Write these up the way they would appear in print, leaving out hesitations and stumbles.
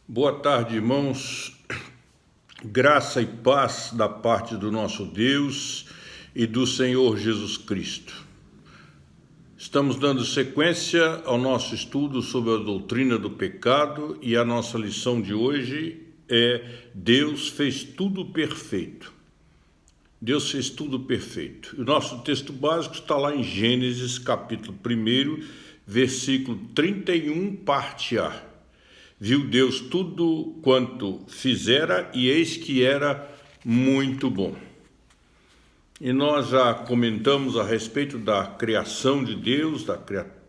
Boa tarde, irmãos. Graça e paz da parte do nosso Deus e do Senhor Jesus Cristo. Estamos dando sequência ao nosso estudo sobre a doutrina do pecado e a nossa lição de hoje é: Deus fez tudo perfeito. Deus fez tudo perfeito. O nosso texto básico está lá em Gênesis, capítulo 1, versículo 31, parte A. Viu Deus tudo quanto fizera, e eis que era muito bom. E nós já comentamos a respeito da criação de Deus,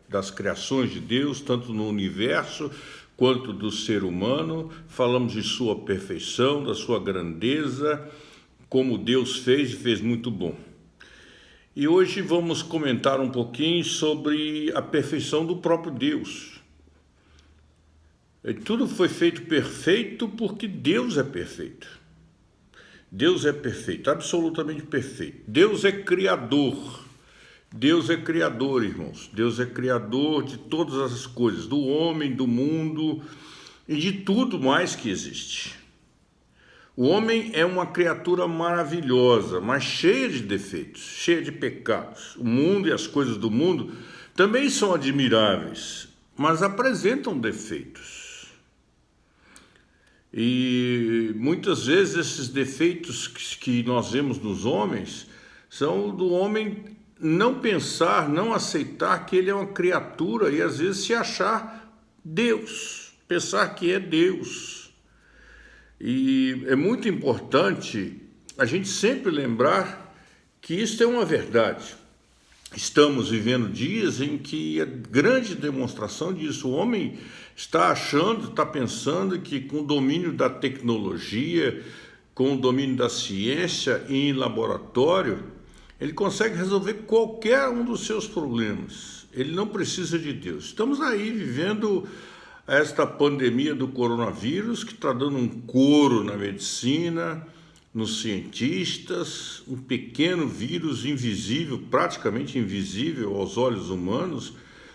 das criações de Deus, tanto no universo quanto do ser humano. Falamos de sua perfeição, da sua grandeza, como Deus fez e fez muito bom. E hoje vamos comentar um pouquinho sobre a perfeição do próprio Deus. Tudo foi feito perfeito porque Deus é perfeito. Deus é perfeito, absolutamente perfeito. Deus é criador. Deus é criador, irmãos. Deus é criador de todas as coisas, do homem, do mundo e de tudo mais que existe. O homem é uma criatura maravilhosa, mas cheia de defeitos, cheia de pecados. O mundo e as coisas do mundo também são admiráveis, mas apresentam defeitos. E muitas vezes esses defeitos que nós vemos nos homens são do homem não pensar, não aceitar que ele é uma criatura e às vezes se achar Deus, pensar que é Deus. E é muito importante a gente sempre lembrar que isso é uma verdade. Estamos vivendo dias em que a grande demonstração disso, o homem está achando, está pensando que com o domínio da tecnologia, com o domínio da ciência e em laboratório, ele consegue resolver qualquer um dos seus problemas. Ele não precisa de Deus. Estamos aí vivendo esta pandemia do coronavírus, que está dando um couro na medicina, nos cientistas, um pequeno vírus invisível, praticamente invisível aos olhos humanos,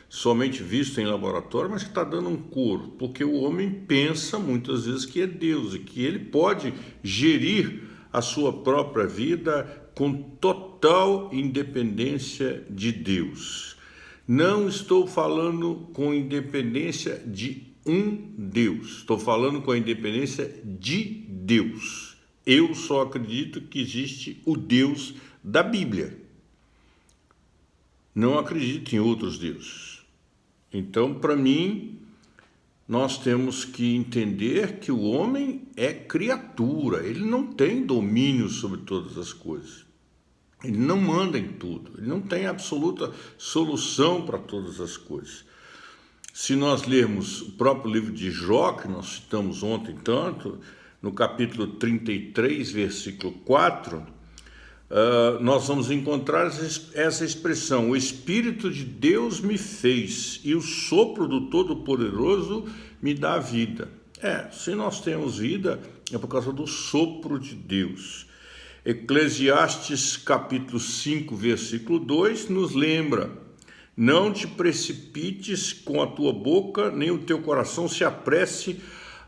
somente visto em laboratório, mas que está dando um couro, porque o homem pensa muitas vezes que é Deus e que ele pode gerir a sua própria vida com total independência de Deus. Não estou falando com independência de um Deus, estou falando com a independência de Deus. Eu só acredito que existe o Deus da Bíblia. Não acredito em outros deuses. Então, para mim, nós temos que entender que o homem é criatura, ele não tem domínio sobre todas as coisas. Ele não manda em tudo, ele não tem absoluta solução para todas as coisas. Se nós lermos o próprio livro de Jó, que nós citamos ontem tanto, no capítulo 33, versículo 4, nós vamos encontrar essa expressão: o Espírito de Deus me fez e o sopro do Todo-Poderoso me dá vida. Se nós temos vida, é por causa do sopro de Deus. Eclesiastes capítulo 5, versículo 2 nos lembra: não te precipites com a tua boca, nem o teu coração se apresse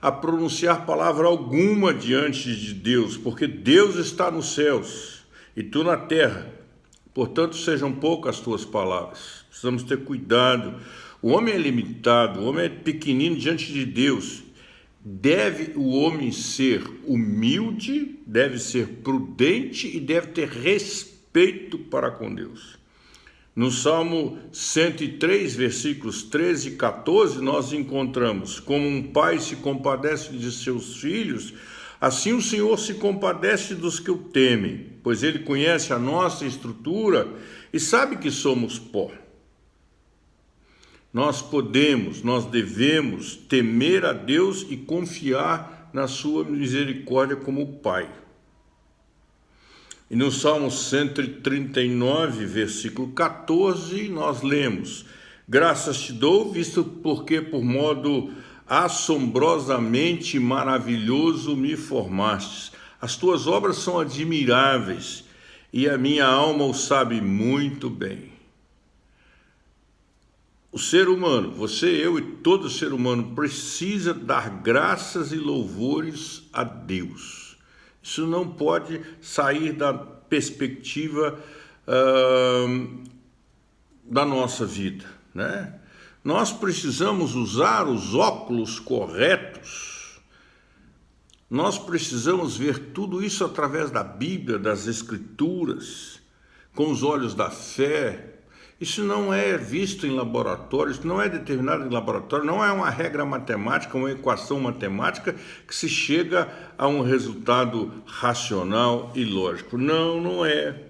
a pronunciar palavra alguma diante de Deus, porque Deus está nos céus e tu na terra, portanto sejam poucas as tuas palavras. Precisamos ter cuidado. O homem é limitado, o homem é pequenino diante de Deus. Deve o homem ser humilde, deve ser prudente e deve ter respeito para com Deus. No Salmo 103, versículos 13 e 14, nós encontramos: como um pai se compadece de seus filhos, assim o Senhor se compadece dos que o temem, pois Ele conhece a nossa estrutura e sabe que somos pó. Nós devemos temer a Deus e confiar na sua misericórdia como Pai. E no Salmo 139, versículo 14, nós lemos: graças te dou, visto porque por modo assombrosamente maravilhoso me formastes. As tuas obras são admiráveis e a minha alma o sabe muito bem. o ser humano, você, eu e todo ser humano precisa dar graças e louvores a Deus. Isso não pode sair da perspectiva da nossa vida, né? Nós precisamos usar os óculos corretos. Nós precisamos ver tudo isso através da Bíblia, das Escrituras, com os olhos da fé. Isso não é visto em laboratório, isso não é determinado em laboratório, não é uma regra matemática, uma equação matemática que se chega a um resultado racional e lógico. Não, não é.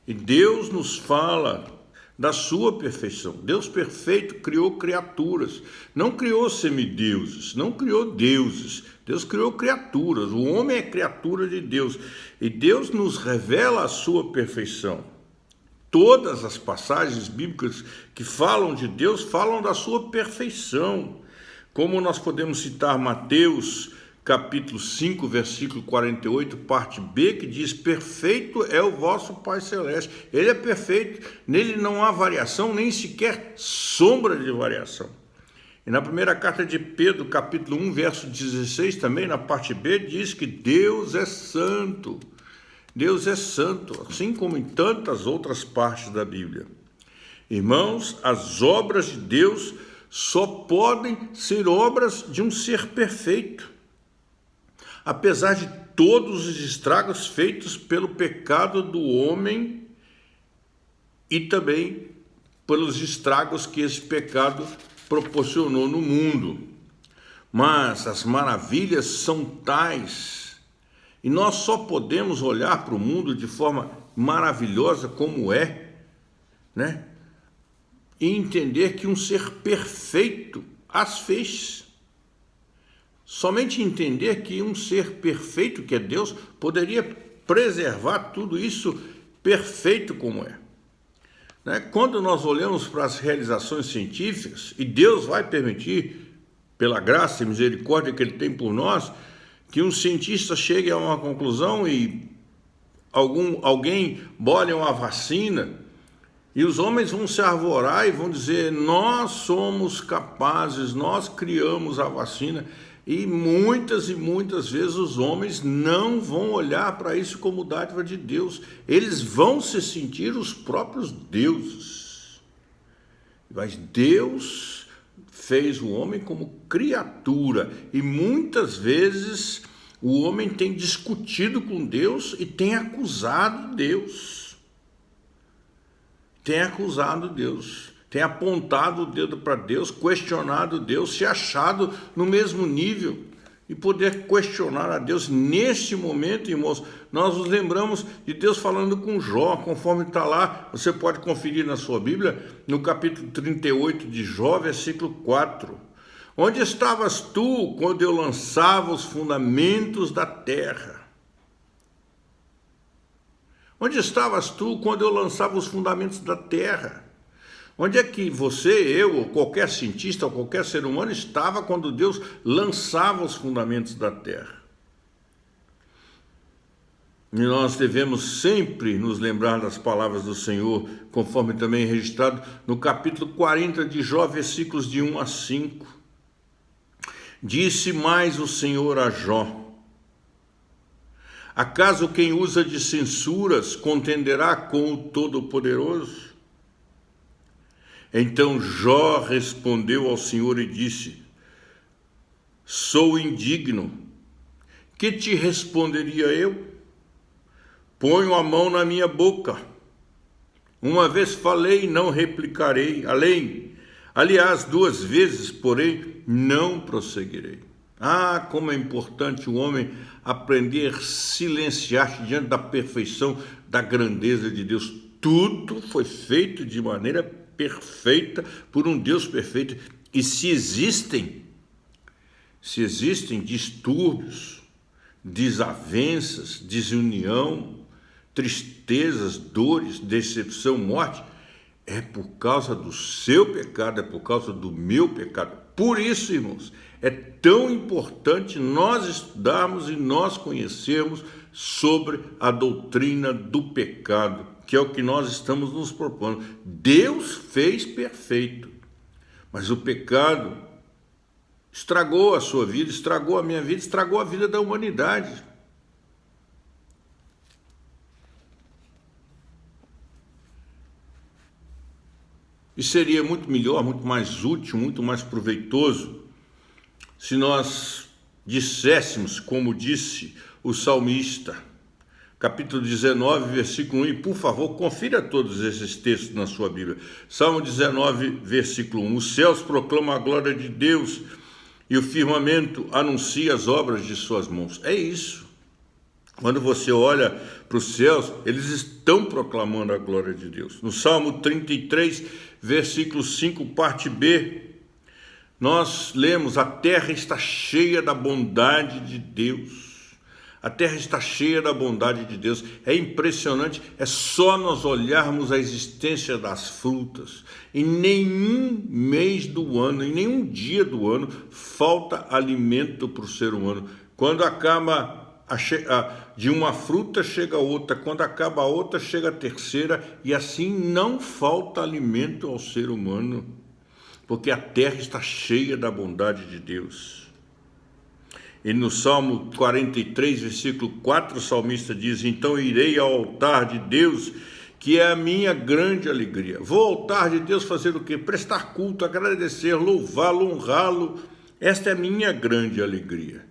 E Deus nos fala da sua perfeição. Deus perfeito criou criaturas, não criou semideuses, não criou deuses. Deus criou criaturas, o homem é criatura de Deus. E Deus nos revela a sua perfeição. Todas as passagens bíblicas que falam de Deus falam da sua perfeição. Como nós podemos citar Mateus capítulo 5, versículo 48, parte B, que diz: perfeito é o vosso Pai Celeste. Ele é perfeito, nele não há variação, nem sequer sombra de variação. E na primeira carta de Pedro, capítulo 1, verso 16, também na parte B, diz que Deus é santo. Deus é santo, assim como em tantas outras partes da Bíblia. Irmãos, as obras de Deus só podem ser obras de um ser perfeito. Apesar de todos os estragos feitos pelo pecado do homem e também pelos estragos que esse pecado proporcionou no mundo. Mas as maravilhas são tais, e nós só podemos olhar para o mundo de forma maravilhosa como é, né? E entender que um ser perfeito as fez. Somente entender que um ser perfeito, que é Deus, poderia preservar tudo isso perfeito como é. Quando nós olhamos para as realizações científicas, e Deus vai permitir, pela graça e misericórdia que Ele tem por nós, que um cientista chegue a uma conclusão e alguém bole uma vacina, e os homens vão se arvorar e vão dizer: nós somos capazes, nós criamos a vacina. E muitas vezes os homens não vão olhar para isso como dádiva de Deus. Eles vão se sentir os próprios deuses. Mas Deus fez o homem como criatura. E muitas vezes o homem tem discutido com Deus e tem acusado Deus. Tem apontado o dedo para Deus, questionado Deus, se achado no mesmo nível e poder questionar a Deus. Neste momento, irmãos, nós nos lembramos de Deus falando com Jó, conforme está lá, você pode conferir na sua Bíblia, no capítulo 38 de Jó, versículo 4. Onde estavas tu quando eu lançava os fundamentos da terra? Onde estavas tu quando eu lançava os fundamentos da terra? Onde é que você, eu, ou qualquer cientista, ou qualquer ser humano estava quando Deus lançava os fundamentos da terra? E nós devemos sempre nos lembrar das palavras do Senhor, conforme também registrado no capítulo 40 de Jó, versículos de 1 a 5. Disse mais o Senhor a Jó: acaso quem usa de censuras contenderá com o Todo-Poderoso? Então Jó respondeu ao Senhor e disse: sou indigno, que te responderia eu? Ponho a mão na minha boca. Uma vez falei, não replicarei. Aliás, 2 vezes, porém, não prosseguirei. Ah, como é importante o homem aprender a silenciar diante da perfeição, da grandeza de Deus. Tudo foi feito de maneira perfeita por um Deus perfeito. E se existem distúrbios, desavenças, desunião, tristezas, dores, decepção, morte, é por causa do seu pecado, é por causa do meu pecado. Por isso, irmãos, é tão importante nós estudarmos e nós conhecermos sobre a doutrina do pecado, que é o que nós estamos nos propondo. Deus fez perfeito. Mas o pecado estragou a sua vida, estragou a minha vida, estragou a vida da humanidade. E seria muito melhor, muito mais útil, muito mais proveitoso se nós disséssemos, como disse o salmista, capítulo 19, versículo 1, e por favor, confira todos esses textos na sua Bíblia. Salmo 19, versículo 1, os céus proclamam a glória de Deus e o firmamento anuncia as obras de suas mãos. É isso. Quando você olha para os céus, eles estão proclamando a glória de Deus. No Salmo 33, versículo 5, parte B, nós lemos: a terra está cheia da bondade de Deus. A terra está cheia da bondade de Deus. É impressionante, é só nós olharmos a existência das frutas. Em nenhum mês do ano, em nenhum dia do ano, falta alimento para o ser humano. Quando acaba de uma fruta chega a outra, quando acaba a outra chega a terceira, e assim não falta alimento ao ser humano, porque a terra está cheia da bondade de Deus. E no Salmo 43, versículo 4, o salmista diz: então irei ao altar de Deus, que é a minha grande alegria. Vou ao altar de Deus fazer o quê? Prestar culto, agradecer, louvá-lo, honrá-lo. Esta é a minha grande alegria.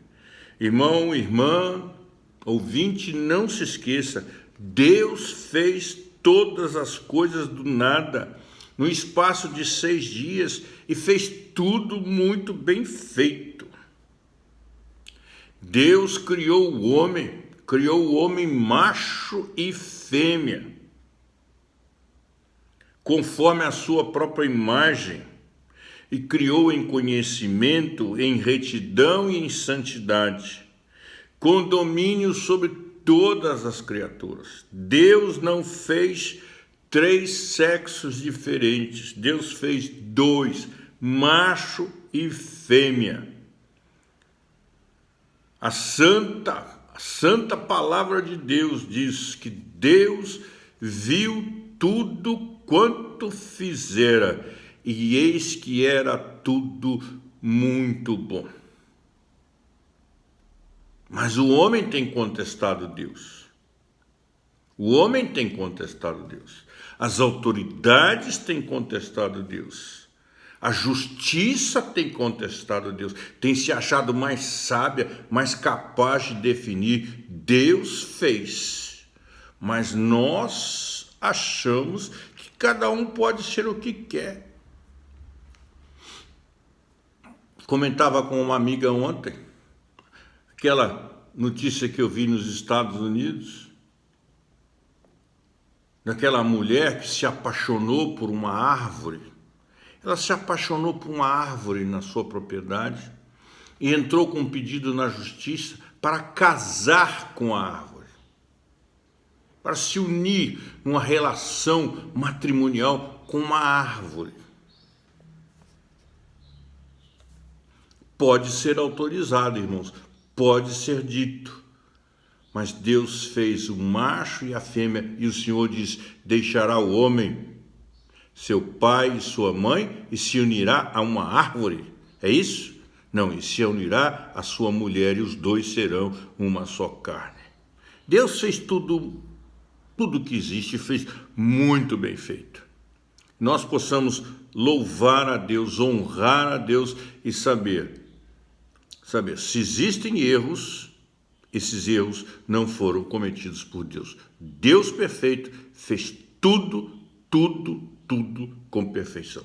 Irmão, irmã, ouvinte, não se esqueça, Deus fez todas as coisas do nada, no espaço de 6 dias, e fez tudo muito bem feito. Deus criou o homem macho e fêmea, conforme a sua própria imagem, e criou em conhecimento, em retidão e em santidade, com domínio sobre todas as criaturas. Deus não fez 3 sexos diferentes, Deus fez 2, macho e fêmea. A santa palavra de Deus diz que Deus viu tudo quanto fizera, e eis que era tudo muito bom. Mas o homem tem contestado Deus. O homem tem contestado Deus. As autoridades têm contestado Deus. A justiça tem contestado Deus. Tem se achado mais sábia, mais capaz de definir. Deus fez. Mas nós achamos que cada um pode ser o que quer. Comentava com uma amiga ontem, aquela notícia que eu vi nos Estados Unidos, daquela mulher que se apaixonou por uma árvore. Ela se apaixonou por uma árvore na sua propriedade e entrou com um pedido na justiça para casar com a árvore, para se unir numa relação matrimonial com uma árvore. Pode ser autorizado, irmãos, pode ser dito, mas Deus fez o macho e a fêmea, e o Senhor diz: deixará o homem seu pai e sua mãe e se unirá a uma árvore. É isso? Não, e se unirá a sua mulher, e os dois serão uma só carne. Deus fez tudo que existe, fez muito bem feito. Nós possamos louvar a Deus, honrar a Deus e saber se existem erros, esses erros não foram cometidos por Deus. Deus perfeito fez tudo com perfeição.